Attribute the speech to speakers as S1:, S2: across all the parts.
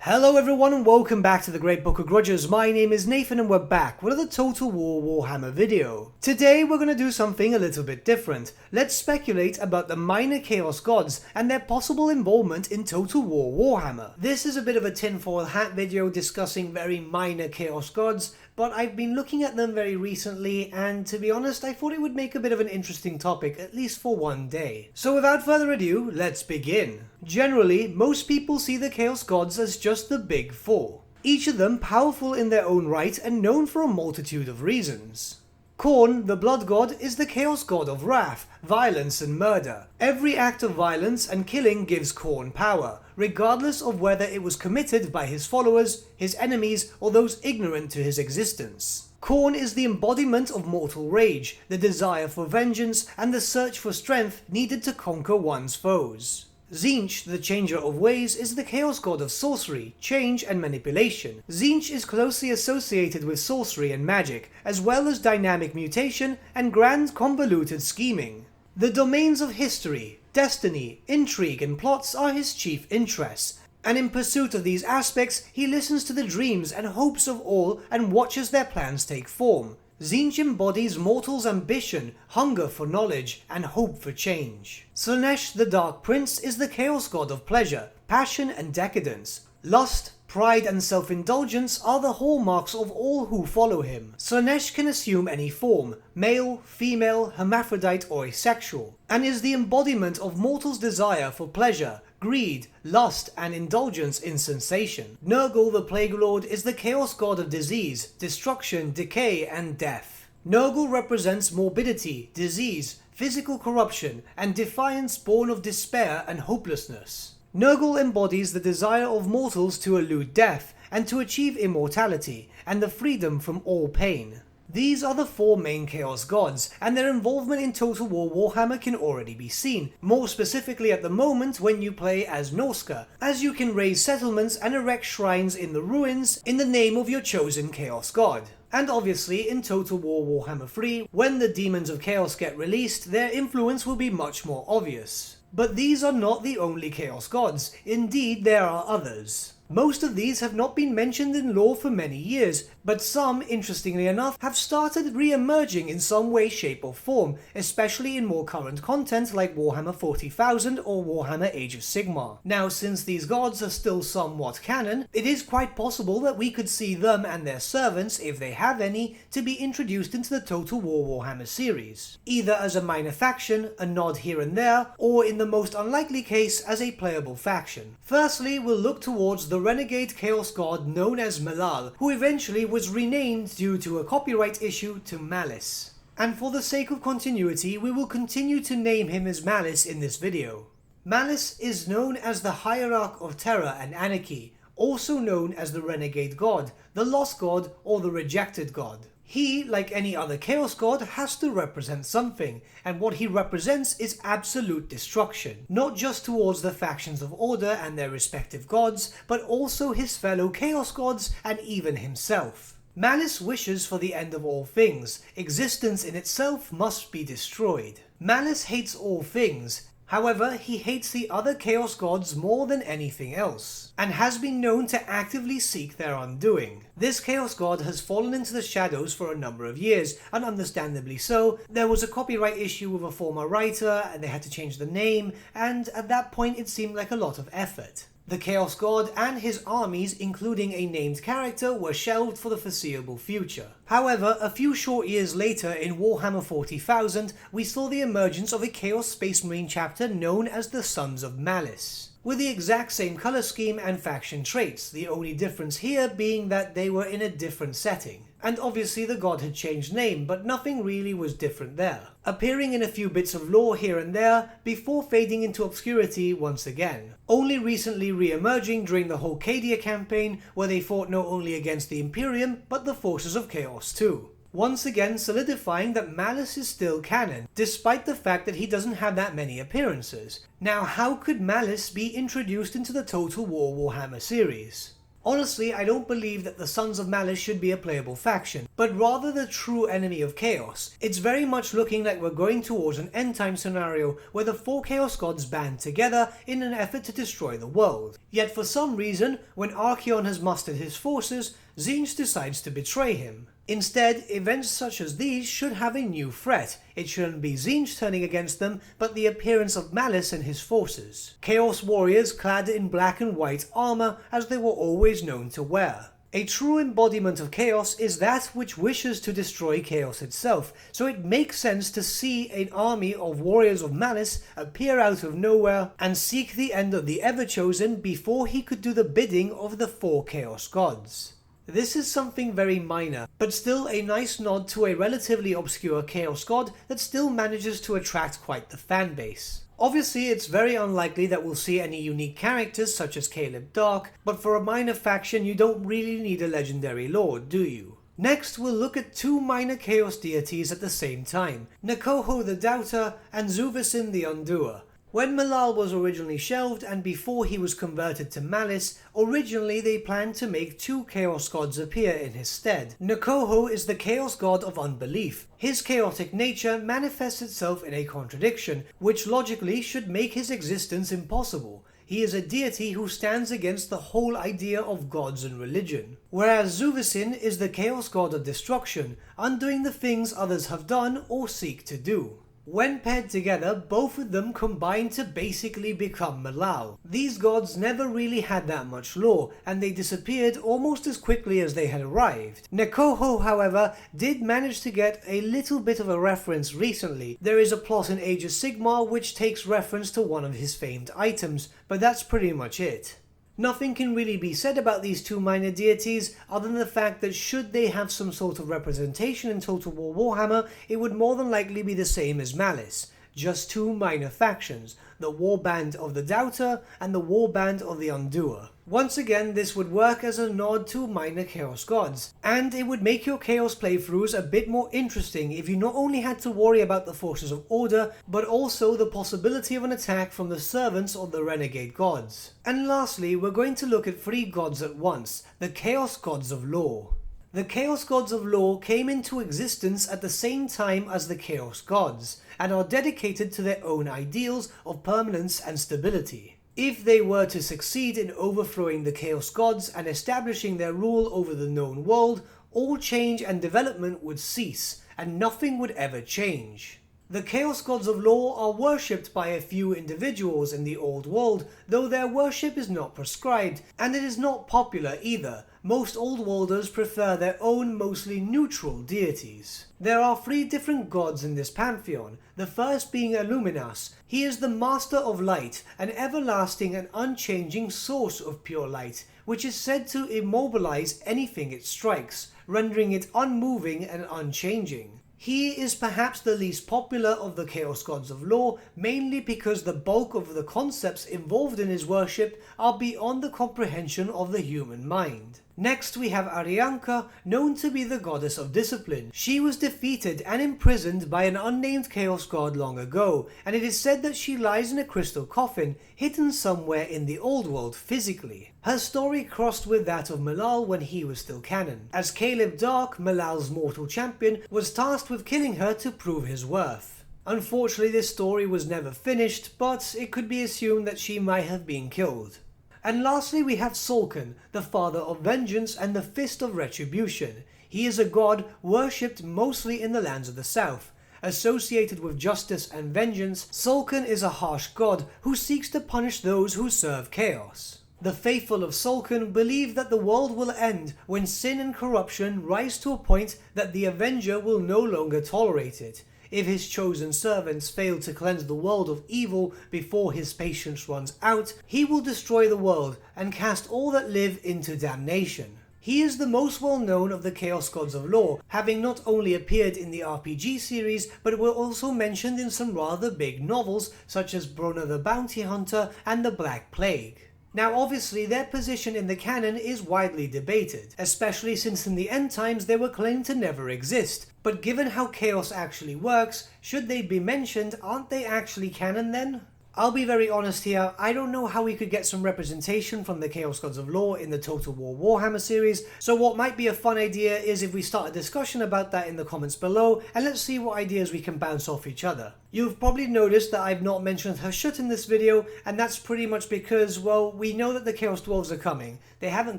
S1: Hello everyone and welcome back to the Great Book of Grudges. My name is Nathan and we're back with another Total War Warhammer video. Today we're going to do something a little bit different. Let's speculate about the minor Chaos Gods and their possible involvement in Total War Warhammer. This is a bit of a tinfoil hat video discussing very minor Chaos Gods, but I've been looking at them very recently and to be honest I thought it would make a bit of an interesting topic, at least for one day. So without further ado, let's begin. Generally, most people see the Chaos Gods as just the big four, each of them powerful in their own right and known for a multitude of reasons. Khorne, the Blood God, is the Chaos God of wrath, violence and murder. Every act of violence and killing gives Khorne power, regardless of whether it was committed by his followers, his enemies, or those ignorant to his existence. Khorne is the embodiment of mortal rage, the desire for vengeance, and the search for strength needed to conquer one's foes. Tzeentch, the Changer of Ways, is the Chaos God of sorcery, change, and manipulation. Tzeentch is closely associated with sorcery and magic, as well as dynamic mutation and grand convoluted scheming. The domains of history, destiny, intrigue, and plots are his chief interests, and in pursuit of these aspects, he listens to the dreams and hopes of all and watches their plans take form. Tzeentch embodies mortals' ambition, hunger for knowledge, and hope for change. Slaanesh, the Dark Prince, is the Chaos God of pleasure, passion, and decadence. Lust, pride, and self-indulgence are the hallmarks of all who follow him. Slaanesh can assume any form, male, female, hermaphrodite, or asexual, and is the embodiment of mortals' desire for pleasure, greed, lust, and indulgence in sensation. Nurgle, the Plague Lord, is the Chaos God of disease, destruction, decay, and death. Nurgle represents morbidity, disease, physical corruption, and defiance born of despair and hopelessness. Nurgle embodies the desire of mortals to elude death, and to achieve immortality, and the freedom from all pain. These are the four main Chaos Gods, and their involvement in Total War Warhammer can already be seen, more specifically at the moment when you play as Norsca, as you can raise settlements and erect shrines in the ruins in the name of your chosen Chaos God. And obviously in Total War Warhammer 3, when the Demons of Chaos get released, their influence will be much more obvious. But these are not the only Chaos Gods, indeed there are others. Most of these have not been mentioned in lore for many years, but some, interestingly enough, have started re-emerging in some way, shape or form, especially in more current content like Warhammer 40,000 or Warhammer Age of Sigmar. Now, since these gods are still somewhat canon, it is quite possible that we could see them and their servants, if they have any, to be introduced into the Total War Warhammer series, either as a minor faction, a nod here and there, or in the most unlikely case as a playable faction. Firstly, we'll look towards the renegade Chaos God known as Malal, who eventually was renamed due to a copyright issue to Malice. And for the sake of continuity, we will continue to name him as Malice in this video. Malice is known as the Hierarch of Terror and Anarchy, also known as the Renegade God, the Lost God, or the Rejected God. He, like any other Chaos God, has to represent something, and what he represents is absolute destruction, not just towards the factions of Order and their respective gods, but also his fellow Chaos Gods and even himself. Malice wishes for the end of all things. Existence in itself must be destroyed. Malice hates all things. However, he hates the other Chaos Gods more than anything else, and has been known to actively seek their undoing. This Chaos God has fallen into the shadows for a number of years, and understandably so. There was a copyright issue with a former writer, and they had to change the name, and at that point it seemed like a lot of effort. The Chaos God and his armies, including a named character, were shelved for the foreseeable future. However, a few short years later in Warhammer 40,000, we saw the emergence of a Chaos Space Marine chapter known as the Sons of Malice, with the exact same color scheme and faction traits, the only difference here being that they were in a different setting. And obviously the god had changed name, but nothing really was different there, appearing in a few bits of lore here and there before fading into obscurity once again, only recently re-emerging during the whole Cadia campaign, where they fought not only against the Imperium but the forces of Chaos too. Once again solidifying that Malice is still canon, despite the fact that he doesn't have that many appearances. Now, how could Malice be introduced into the Total War Warhammer series? Honestly, I don't believe that the Sons of Malice should be a playable faction, but rather the true enemy of Chaos. It's very much looking like we're going towards an end-time scenario where the 4 Chaos Gods band together in an effort to destroy the world. Yet for some reason, when Archaon has mustered his forces, Tzeentch decides to betray him. Instead, events such as these should have a new threat. It shouldn't be Tzeentch turning against them, but the appearance of Malice and his forces. Chaos warriors clad in black and white armor as they were always known to wear. A true embodiment of Chaos is that which wishes to destroy Chaos itself, so it makes sense to see an army of warriors of Malice appear out of nowhere and seek the end of the Ever-Chosen before he could do the bidding of the 4 Chaos Gods. This is something very minor, but still a nice nod to a relatively obscure Chaos God that still manages to attract quite the fanbase. Obviously, it's very unlikely that we'll see any unique characters such as Caleb Dark, but for a minor faction you don't really need a legendary lord, do you? Next, we'll look at 2 minor Chaos deities at the same time, Nakoho the Doubter and Zuvasin the Undoer. When Malal was originally shelved and before he was converted to Malice, originally they planned to make 2 Chaos Gods appear in his stead. Nakoho is the Chaos God of unbelief. His chaotic nature manifests itself in a contradiction, which logically should make his existence impossible. He is a deity who stands against the whole idea of gods and religion. Whereas Zuvasin is the Chaos God of destruction, undoing the things others have done or seek to do. When paired together, both of them combine to basically become Malal. These gods never really had that much lore, and they disappeared almost as quickly as they had arrived. Nakoho, however, did manage to get a little bit of a reference recently. There is a plot in Age of Sigmar which takes reference to one of his famed items, but that's pretty much it. Nothing can really be said about these 2 minor deities other than the fact that should they have some sort of representation in Total War Warhammer, it would more than likely be the same as Malice. Just 2 minor factions, the Warband of the Doubter and the Warband of the Undoer. Once again, this would work as a nod to minor Chaos Gods, and it would make your Chaos playthroughs a bit more interesting if you not only had to worry about the forces of order, but also the possibility of an attack from the servants or the renegade gods. And lastly, we're going to look at 3 gods at once, the Chaos Gods of Lore. The Chaos Gods of Lore came into existence at the same time as the Chaos Gods, and are dedicated to their own ideals of permanence and stability. If they were to succeed in overthrowing the Chaos Gods and establishing their rule over the known world, all change and development would cease, and nothing would ever change. The Chaos Gods of Lore are worshipped by a few individuals in the old world, though their worship is not prescribed, and it is not popular either. Most Old Worlders prefer their own mostly neutral deities. There are 3 different gods in this pantheon, the first being Illuminas. He is the Master of Light, an everlasting and unchanging source of pure light, which is said to immobilize anything it strikes, rendering it unmoving and unchanging. He is perhaps the least popular of the Chaos Gods of Lore, mainly because the bulk of the concepts involved in his worship are beyond the comprehension of the human mind. Next we have Arianka, known to be the goddess of discipline. She was defeated and imprisoned by an unnamed Chaos God long ago, and it is said that she lies in a crystal coffin, hidden somewhere in the old world physically. Her story crossed with that of Malal when he was still canon, as Caleb Dark, Malal's mortal champion, was tasked with killing her to prove his worth. Unfortunately, this story was never finished, but it could be assumed that she might have been killed. And lastly we have Sulcan, the father of vengeance and the fist of retribution. He is a god worshipped mostly in the lands of the south. Associated with justice and vengeance, Sulcan is a harsh god who seeks to punish those who serve chaos. The faithful of Sulcan believe that the world will end when sin and corruption rise to a point that the Avenger will no longer tolerate it. If his chosen servants fail to cleanse the world of evil before his patience runs out, he will destroy the world and cast all that live into damnation. He is the most well known of the Chaos Gods of Lore, having not only appeared in the RPG series, but were also mentioned in some rather big novels such as Brona the Bounty Hunter and the Black Plague. Now obviously their position in the canon is widely debated, especially since in the end times they were claimed to never exist, but given how chaos actually works, should they be mentioned, aren't they actually canon then? I'll be very honest here, I don't know how we could get some representation from the Chaos Gods of Lore in the Total War Warhammer series, so what might be a fun idea is if we start a discussion about that in the comments below, and let's see what ideas we can bounce off each other. You've probably noticed that I've not mentioned Hashut in this video, and that's pretty much because, well, we know that the Chaos Dwarves are coming. They haven't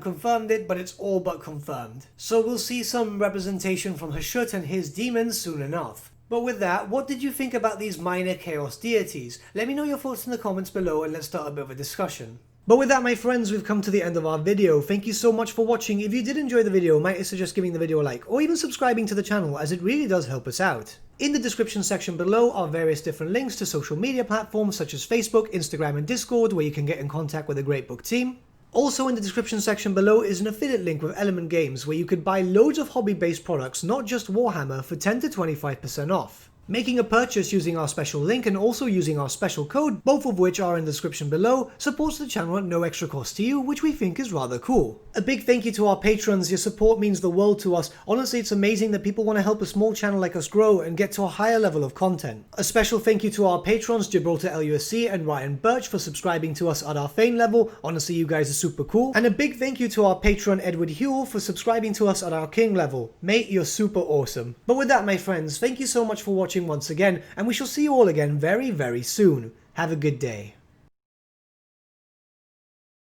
S1: confirmed it, but it's all but confirmed. So we'll see some representation from Hashut and his demons soon enough. But with that, what did you think about these minor chaos deities? Let me know your thoughts in the comments below and let's start a bit of a discussion. But with that, my friends, we've come to the end of our video. Thank you so much for watching. If you did enjoy the video, might I suggest giving the video a like or even subscribing to the channel, as it really does help us out. In the description section below are various different links to social media platforms such as Facebook, Instagram and Discord, where you can get in contact with the Great Book team. Also in the description section below is an affiliate link with Element Games where you could buy loads of hobby-based products, not just Warhammer, for 10 to 25% off. Making a purchase using our special link and also using our special code, both of which are in the description below, supports the channel at no extra cost to you, which we think is rather cool. A big thank you to our patrons. Your support means the world to us. Honestly, it's amazing that people want to help a small channel like us grow and get to a higher level of content. A special thank you to our patrons Gibraltar LUSC and Ryan Bertsche for subscribing to us at our Fane level. Honestly, you guys are super cool. And a big thank you to our patron Edward Hewell for subscribing to us at our King level. Mate, you're super awesome. But with that, my friends, thank you so much for watching once again, and we shall see you all again very, very soon. Have a good day.